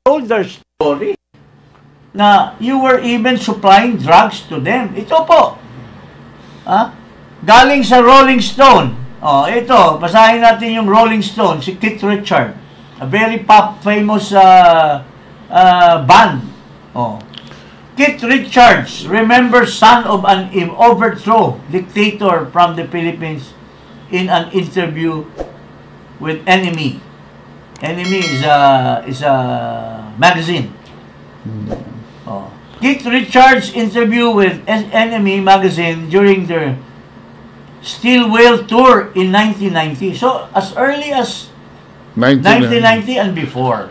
told their story na you were even supplying drugs to them. Ito po. Galing sa Rolling Stone. Ito, basahin natin yung Rolling Stone, si Keith Richards, a very famous band. Keith Richards, remember son of an overthrow dictator from the Philippines in an interview with Enemy. Enemy is a magazine. Keith Richards' interview with Enemy magazine during their Steel Whale tour in 1990. So, as early as 1990 and before.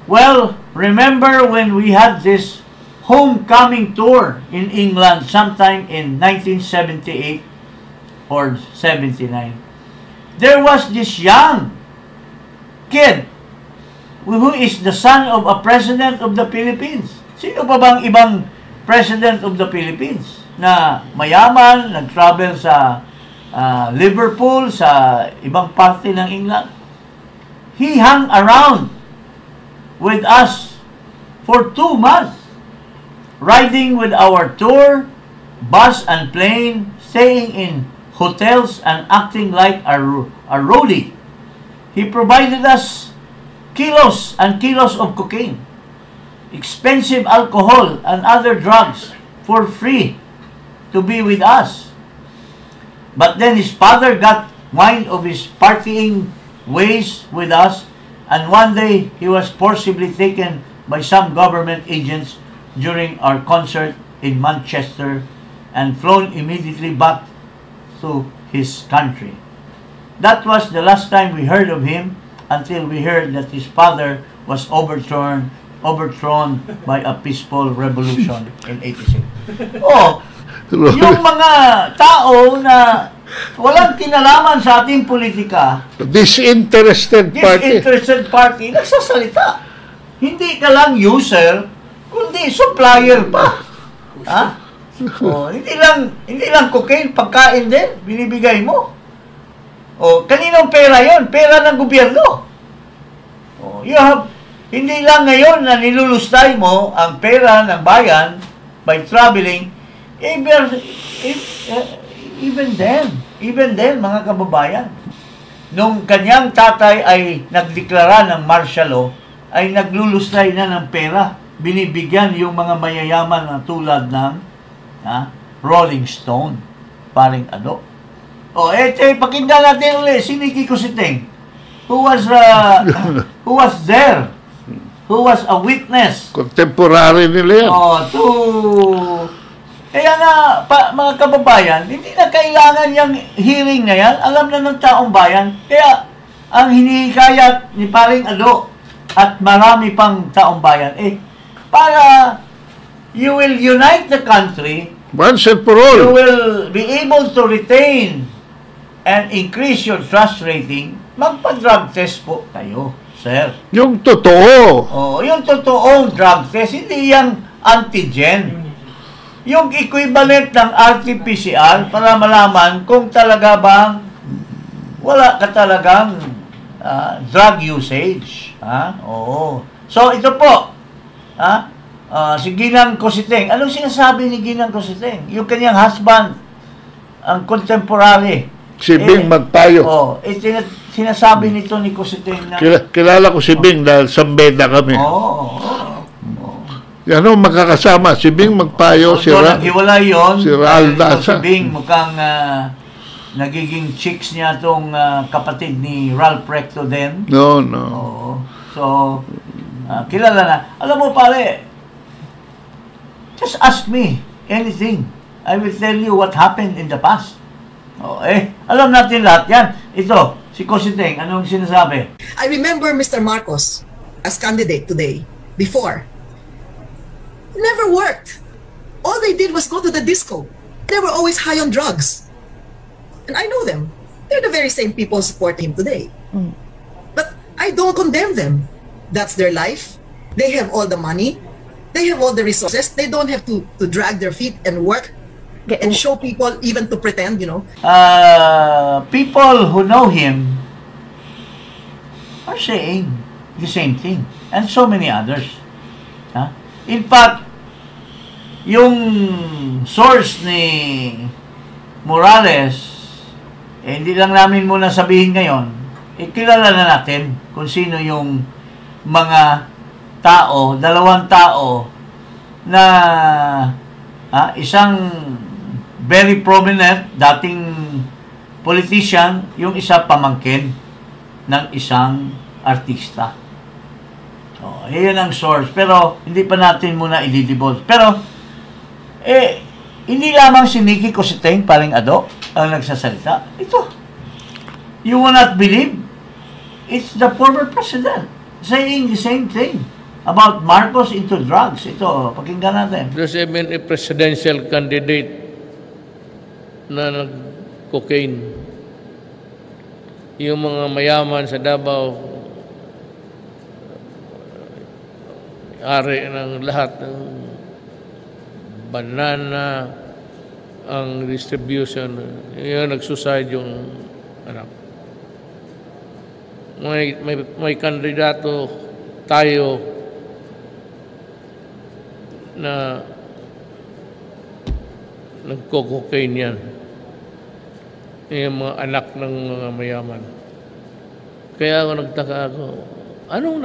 Well, remember when we had this homecoming tour in England sometime in 1978 or 79. There was this young kid who is the son of a president of the Philippines. Sino pa bang ibang president of the Philippines na mayaman, nag-travel sa Liverpool, sa ibang parte ng England? He hung around with us for 2 months, riding with our tour, bus and plane, staying in hotels and acting like a roadie. He provided us kilos and kilos of cocaine, expensive alcohol and other drugs for free to be with us. But then his father got wind of his partying ways with us, and one day he was forcibly taken by some government agents during our concert in Manchester and flown immediately back to his country. That was the last time we heard of him until we heard that his father was overthrown by a peaceful revolution in 86. Yung mga tao na walang kinalaman sa ating politika, disinterested party, nagsasalita. Hindi ka lang user, kundi supplier pa. Hindi lang cocaine, pagkain din, binibigay mo. Kaninong pera yon? Pera ng gobyerno. Hindi lang ngayon na nilulustay mo ang pera ng bayan by traveling. Even then, mga kababayan, nung kanyang tatay ay nagdeklara ng martial law, ay naglulustay na ng pera. Binibigyan yung mga mayayaman na tulad ng Rolling Stone. Paring ano. Pakinggan natin ulit si Nicky Cositeng, who was there, who was a witness. Contemporary nila yan. Kaya na, mga kababayan, hindi na kailangan yung hearing na yan. Alam na ng taong bayan. Kaya, ang hinihikayat ni Paring Ado at marami pang taong bayan, para you will unite the country, once and for all, you will be able to retain and increase your trust rating, magpa-drug test po kayo, sir. Yung totoo. Yung totoong drug test, hindi yung antigen. Yung equivalent ng RT-PCR para malaman kung talaga bang wala ka talagang drug usage. So, ito po. Si Ginang Cositeng. Anong sinasabi ni Ginang Cositeng? Yung kanyang husband, ang contemporary. Si Bing Magpayo. Sinasabi nito ni Cositeng na... Kilala ko si Bing dahil sambeda kami. Yan o, magkakasama. Si Bing Magpayo, si Raal Dasa. Si Bing mukhang nagiging chicks niya itong kapatid ni Ralph Recto din. No. So, kilala na. Alam mo pare, just ask me anything. I will tell you what happened in the past. Alam natin lahat yan. Ito, si Cositeng, anong sinasabi? I remember Mr. Marcos as candidate today, before. It never worked. All they did was go to the disco. They were always high on drugs. And I know them. They're the very same people supporting him today. But I don't condemn them. That's their life. They have all the money. They have all the resources. They don't have to drag their feet and work and show people, even to pretend, People who know him are saying the same thing. and so many others. In fact, yung source ni Morales, hindi lang namin muna sabihin ngayon, kilala na natin kung sino yung mga tao, 2 tao na isang very prominent dating politician, yung isa pamangkin ng isang artista. So, yun ang source. Pero, hindi pa natin muna ililibot. Pero, hindi lamang si Nicky Cositeng, paring Ado, ang nagsasalita. Ito. You will not believe, it's the former president saying the same thing about Marcos into drugs. Ito, pakinggan natin. There's even a presidential candidate na nag-cocaine. Yung mga mayaman sa Davao, ari ng lahat ng banana, ang distribution, yung nagsuside yung anak. May kandidato tayo na nagko-cocaine yan. Yung mga anak ng mga mayaman. Kaya ako nagtaka ako, anong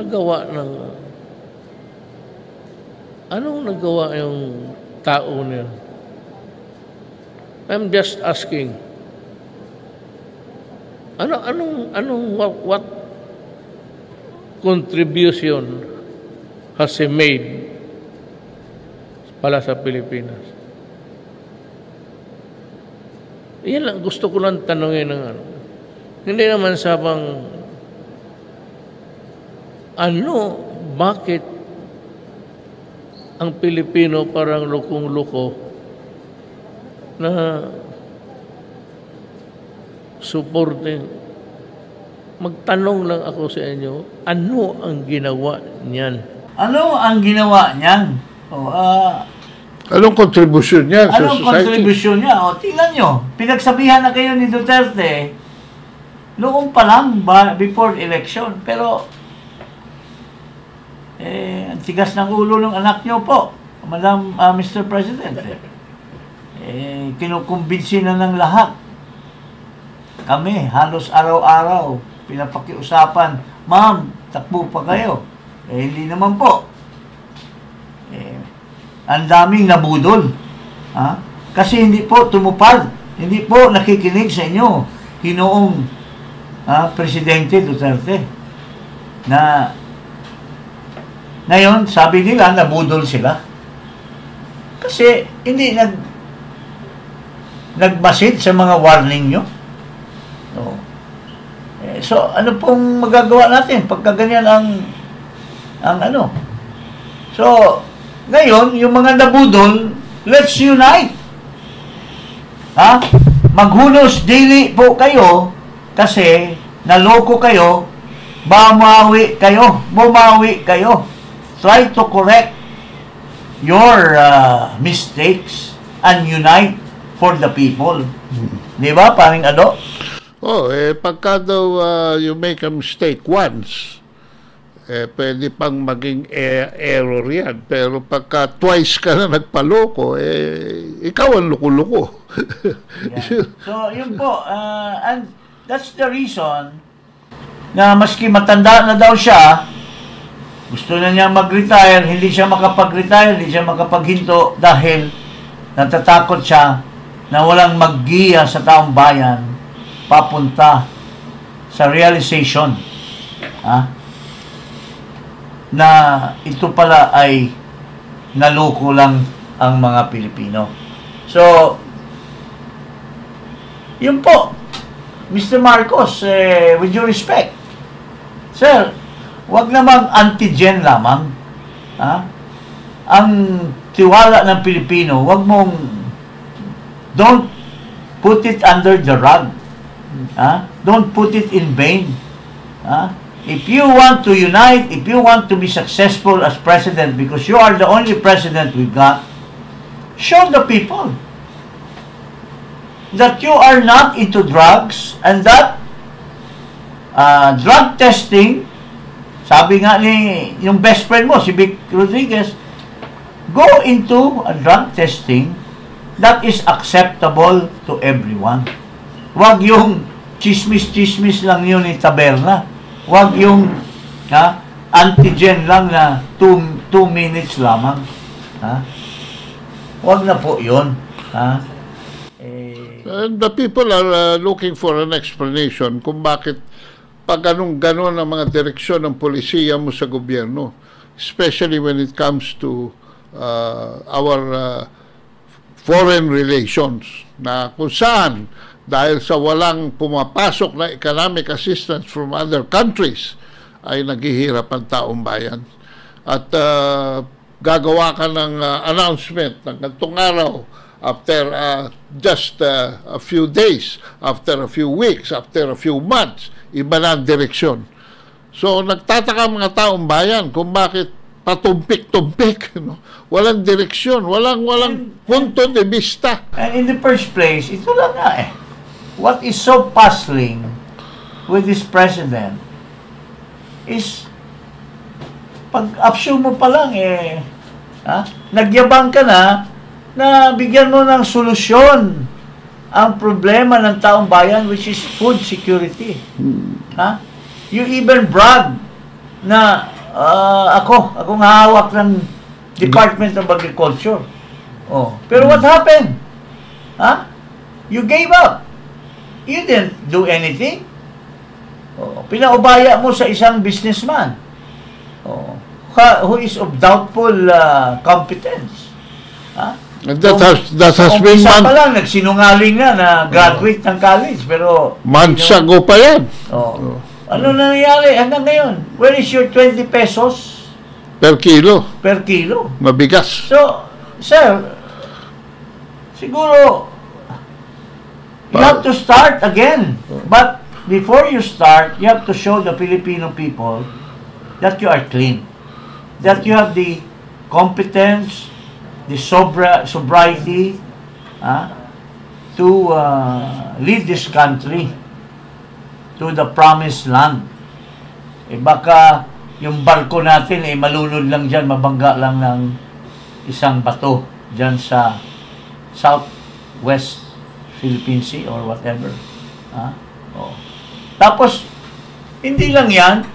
nagawa yung tao niya? I'm just asking. What contribution has he made pala sa Pilipinas? Yan lang, gusto ko lang tanongin ng ano. Hindi naman sabang bakit ang Pilipino parang lukong-luko na supporting. Magtanong lang ako sa inyo, ano ang ginawa niyan? Ano ang ginawa niyan? Anong kontribusyon niya sa anong society? kontribusyon niya? Tingnan nyo, pinagsabihan na kayo ni Duterte noong pa lang, before election. Pero, ang tigas ng ulo ng anak nyo po, Madam Mr. President. Kinukumbinsi na ng lahat. Kami, halos araw-araw, pinapakiusapan, ma'am, takbo pa kayo. Hindi naman po. Ang daming nabudol. Kasi hindi po tumupad. Hindi po nakikinig sa inyo. Hinoong Presidente Duterte. Na ngayon, sabi nila, nabudol sila. Kasi hindi nagmasid sa mga warning nyo. So, ano pong magagawa natin pagka ganyan ang ano? So, ngayon, yung mga nabudol, let's unite. Maghunos daily po kayo kasi naloko kayo, bumawi kayo. Try to correct your mistakes and unite for the people. Di ba, paring Ado? Pagka daw you make a mistake once, pwede pang maging error yan. Pero pagka twice ka na nagpaloko, ikaw ang luko-luko. Yeah. So, yun po. And that's the reason na maski matanda na daw siya, gusto na niya mag-retire, hindi siya makapag-retire, hindi siya makapaghinto dahil natatakot siya na walang maggiya sa taong bayan papunta sa realization na ito pala ay naloko lang ang mga Pilipino. So, yun po, Mr. Marcos, with due respect, sir, wag namang antigen lamang. Ang tiwala ng Pilipino, wag mong don't put it under the rug. Don't put it in vain. If you want to unite, if you want to be successful as president, because you are the only president we've got, show the people that you are not into drugs and that drug testing Sabi nga ni yung best friend mo, si Vic Rodriguez, go into a drug testing that is acceptable to everyone. Wag yung chismis-chismis lang yun ni Taberna. Wag yung antigen lang na 2 minutes lamang. Wag na po yun. And the people are looking for an explanation kung bakit pag ganun ang mga direksyon ng polisiya mo sa gobyerno, especially when it comes to our foreign relations, na kung saan dahil sa walang pumapasok na economic assistance from other countries ay naghihirap ang taong bayan. At gagawa ka ng announcement ng ganitong araw after just a few days, after a few weeks, after a few months, iba na ang direksyon. So, nagtataka mga taong bayan kung bakit patumpik-tumpik, no? Walang direksyon, walang punto de vista. And in the first place, ito lang nga what is so puzzling with this president is pag-assume mo pa lang nagyabang ka na bigyan mo ng solusyon ang problema ng taong bayan, which is food security. You even brag na akong hawak ng Department of Agriculture. Pero what happened? You gave up. You didn't do anything. Pinaubaya mo sa isang businessman who is of doubtful competence. And that has been isa pa lang, nagsinungaling na graduate ng college, pero months ago pa yan. Ano nangyayari hanggang ngayon? Where is your 20 pesos? Per kilo. Per kilo. Mabigas. So, sir, siguro, you have to start again. But before you start, you have to show the Filipino people that you are clean. That you have the competence, the sobriety to lead this country to the promised land. Baka yung barko natin malunod lang dyan, mabangga lang ng isang bato dyan sa Southwest Philippine Sea or whatever. Tapos, hindi lang yan,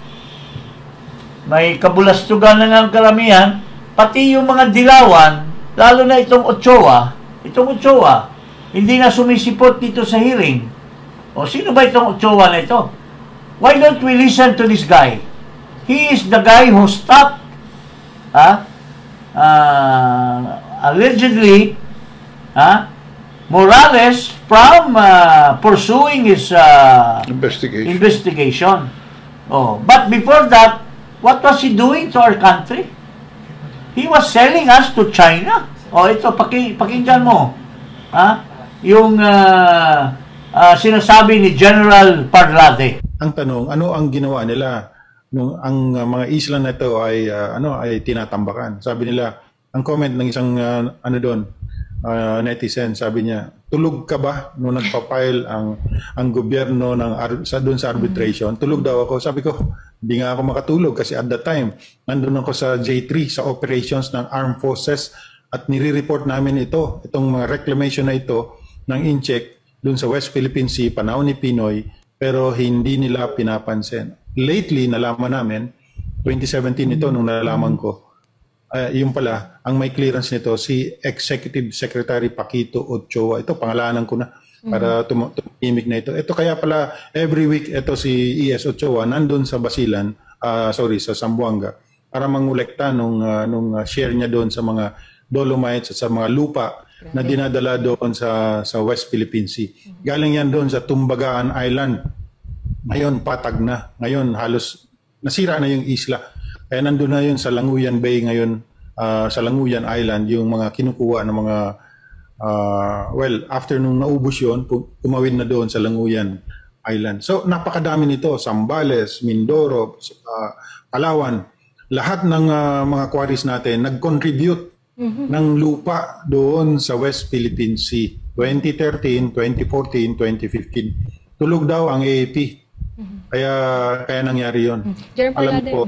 may kabulastugan na ng karamihan, pati yung mga dilawan, lalo na itong Ochoa, hindi na sumisipot dito sa hearing. Sino ba itong Ochoa na ito? Why don't we listen to this guy? He is the guy who stopped allegedly Morales from pursuing his investigation. But before that, what was he doing to our country? He was selling us to China. Ito, pakinggan mo. Yung sinasabi ni General Parlade. Ang tanong, ano ang ginawa nila nung ang mga isla na ito ay tinatambakan? Sabi nila, ang comment ng isang netizen, sabi niya, tulog ka ba nung nagpa-file ang gobyerno doon sa arbitration? Tulog daw ako. Sabi ko, hindi nga ako makatulog kasi at that time, nandun ako sa J3, sa operations ng Armed Forces at nire-report namin itong mga reclamation na ito ng INCHEC doon sa West Philippine Sea, panahon ni Pinoy, pero hindi nila pinapansin. Lately, nalaman namin, 2017 ito nung nalaman ko, yung pala, ang may clearance nito, si Executive Secretary Paquito Ochoa. Ito, pangalanan ko na para tumimik na ito. Ito kaya pala, every week, ito si E.S. Ochoa, nandun sa Basilan, sa Zamboanga, para mangulekta nung share niya doon sa mga dolomites at sa mga lupa na dinadala doon sa West Philippine Sea. Galing yan doon sa Tumbagaan Island. Ngayon, patag na. Ngayon, halos nasira na yung isla. Kaya nandun na yun sa Languyan Bay ngayon, sa Languyan Island, yung mga kinukuha ng mga, after nung naubos yun, tumawid na doon sa Languyan Island. So, napakadami nito. Zambales, Mindoro, Palawan. Lahat ng mga quarries natin nag-contribute ng lupa doon sa West Philippine Sea. 2013, 2014, 2015. Tulog daw ang AAP. Kaya nangyari yun. General Alam Parlade, ko,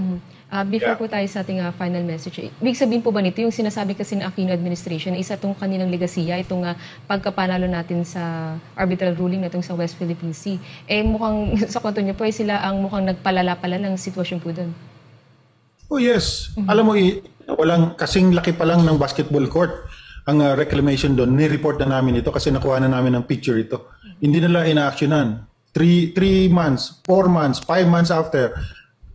before Yeah. po tayo sa ating final message, ibig sabihin po ba nito, yung sinasabi kasi ng Aquino administration, isa itong kanilang legasiya, itong pagkapanalo natin sa arbitral ruling na itong sa West Philippine Sea, mukhang sa kwento niyo po, sila ang mukhang nagpalala pala ng sitwasyon po doon. oh yes. Alam mo, walang kasing laki pa lang ng basketball court ang reclamation doon. Ni-report na namin ito kasi nakuha na namin ng picture ito. Hindi nila ina-actionan. 3 months, 4 months, 5 months after,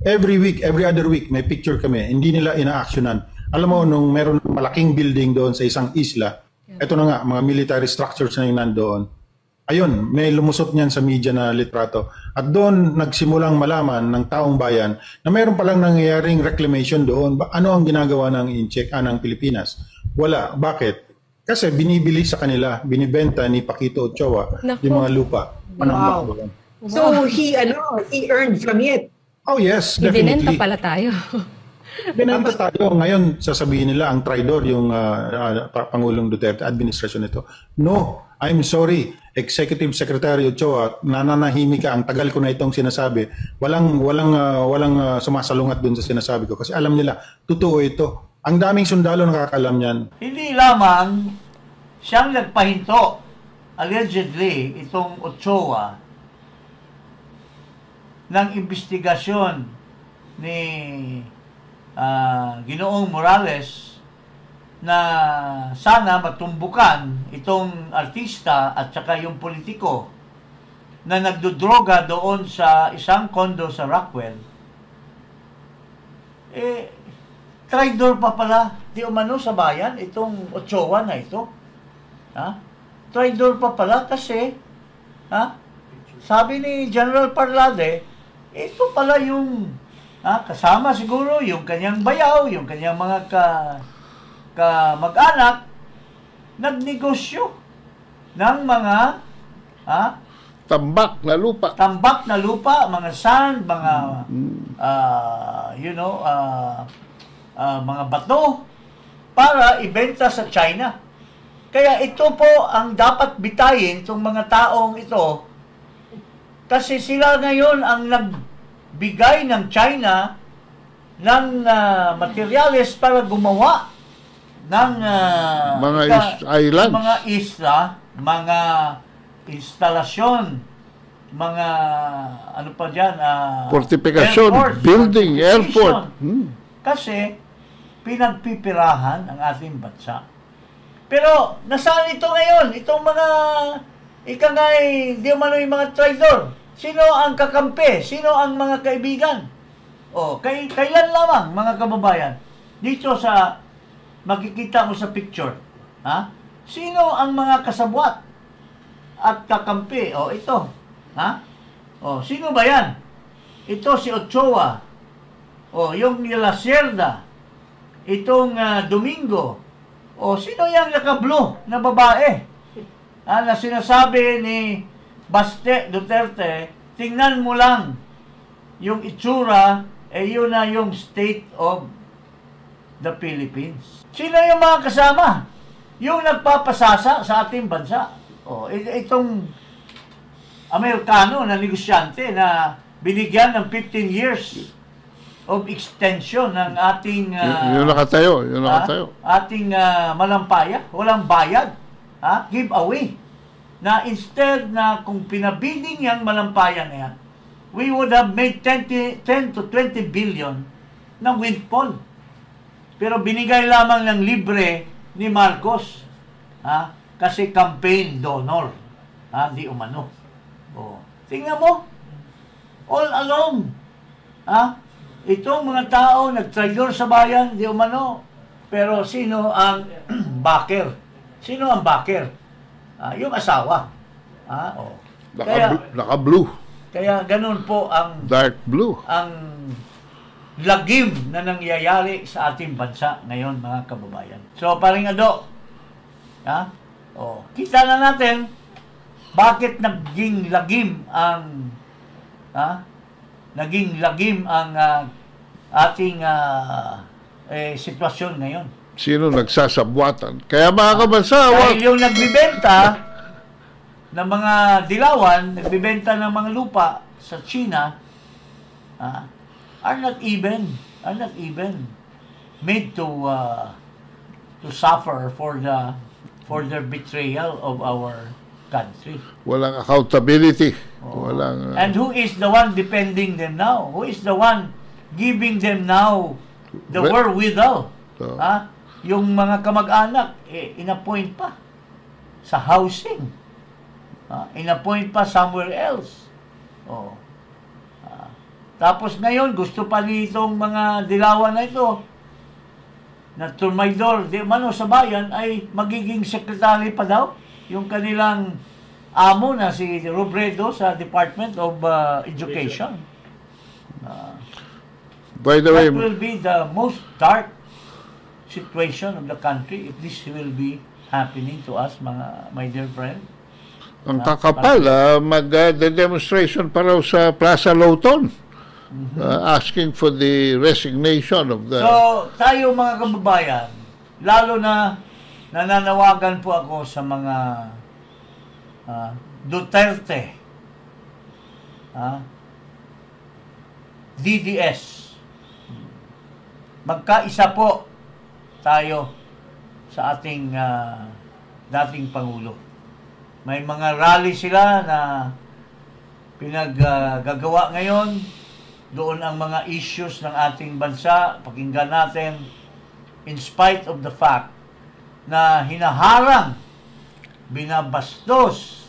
every week, every other week, may picture kami. Hindi nila ina-actionan. Alam mo, nung meron malaking building doon sa isang isla, ito na nga, mga military structures na yung nandoon. Ayun, may lumusot niyan sa media na litrato. At doon nagsimulang malaman ng taong bayan na mayroon palang nangyayaring reclamation doon. Ano ang ginagawa ng INCHEC, ng Pilipinas? Wala. Bakit? Kasi binibili sa kanila, binibenta ni Paquito Ochoa yung mga lupa. Panambak doon. So he earned from it. Oh yes, Ibinenta definitely. pala tayo. Binenta tayo. Ngayon, sasabihin nila ang traidor yung Pangulong Duterte, administrasyon nito. No, I'm sorry. Executive Secretary Ochoa, nananahimik ka. Ang tagal ko na itong sinasabi. Walang sumasalungat dun sa sinasabi ko. Kasi alam nila, totoo ito. Ang daming sundalo nakakalam yan. Hindi lamang siyang nagpahinto, allegedly, itong Ochoa, ng investigasyon ni Ginoong Morales na sana matumbukan itong artista at saka yung politiko na nagdodroga doon sa isang kondo sa Rockwell. Traidor pa pala di umano sa bayan itong Ochoa na ito. Traidor pa pala kasi sabi ni General Parlade, ito pala yung kasama siguro yung kanyang bayaw, yung kanyang mga mag-anak, nagnegosyo ng mga Tambak na lupa. tambak na lupa, mga sand, mga mga bato para ibenta sa China. Kaya ito po ang dapat bitayin itong mga taong ito kasi sila ngayon ang nagbigay ng China ng materyales para gumawa ng Mga islands. mga isla, mga instalasyon, mga ano pa dyan, Fortification, airports, building, fortification. airport. Kasi pinagpipirahan ang ating bansa. Pero nasaan ito ngayon? Itong mga di umano yung mga traidor. Sino ang kakampi? Sino ang mga kaibigan? Kailan lamang, mga kababayan, dito sa makikita mo sa picture, sino ang mga kasabwat at kakampi? Ito. Sino ba yan? Ito si Ochoa. Yung La Cerda. Itong Domingo. Sino yung naka-blue na babae? Na sinasabi ni Baste Duterte, tingnan mo lang yung itsura, yun na yung state of the Philippines. Sino yung mga kasama? Yung nagpapasasa sa ating bansa. Itong Amerikano na negosyante na binigyan ng 15 years of extension ng ating Yun nakatayo. ating malampaya, walang bayad, giveaway. Na instead na kung pinabiding yung malampaya na yan, we would have made 10 to 20 billion ng windfall. Pero binigay lamang ng libre ni Marcos. Kasi campaign donor. Di umano. Tingnan mo. All along. Itong mga tao nag-traidor sa bayan, di umano. Pero sino ang backer? Sino ang backer? Yung asawa. Naka-blue. Kaya ganun po ang Dark blue. ang lagim na nangyayari sa ating bansa ngayon, mga kababayan. So, paring Ado, kita na natin bakit naging lagim ang ating sitwasyon ngayon. Sino nagsasabwatan? Kaya mga kabansa, Dahil yung nagbibenta ng mga dilawan, nagbibenta ng mga lupa sa China, are not even made to suffer for their betrayal of our country. Walang accountability. Walang, And who is the one defending them now? Who is the one giving them now the wherewithal? Yung mga kamag-anak, inappoint pa sa housing. Inappoint pa somewhere else. Tapos ngayon, gusto pa nitong mga dilawan na ito na Tumaydor de Mano sa bayan ay magiging secretary pa daw yung kanilang amo na si Robredo sa Department of Education. by the way, That will be the most dark situation of the country if this will be happening to us, my dear friend. ang kakapal, mag-demonstration pa raw sa Plaza Lawton, asking for the resignation of the... So, tayo mga kababayan, lalo na nananawagan po ako sa mga Duterte, DDS. Magkaisa po tayo sa ating dating Pangulo. May mga rally sila na pinaggagawa ngayon. Doon ang mga issues ng ating bansa. Pakinggan natin, in spite of the fact na hinaharang, binabastos,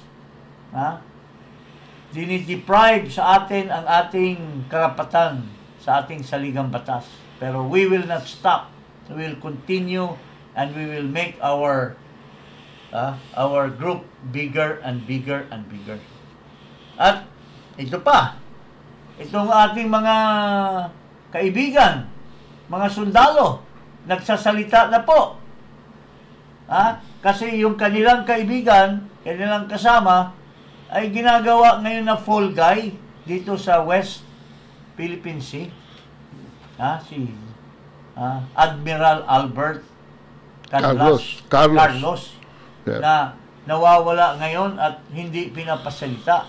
dinideprive sa atin ang ating karapatan sa ating saligang batas. Pero we will not stop. We will continue and we will make our group bigger and bigger and bigger. At ito pa, itong ating mga kaibigan, mga sundalo, nagsasalita na po. Kasi yung kanilang kaibigan, kanilang kasama, ay ginagawa ngayon na fall guy dito sa West Philippine Sea. Si Admiral Albert Carlos. Yeah. Na nawawala ngayon at hindi pinapasalita.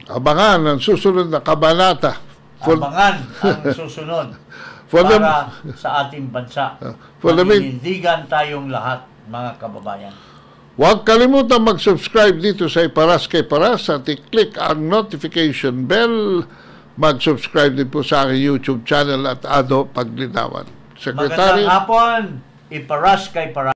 Abangan ang susunod na kabanata. Abangan ang susunod para sa ating bansa. Maginindigan tayong lahat, mga kababayan. Huwag kalimutan mag-subscribe dito sa Iparas kay Paras at i-click ang notification bell. Mag-subscribe din po sa aking YouTube channel at Ado Paglinawan. Secretary, Magandang hapon, Iparas kay Paras.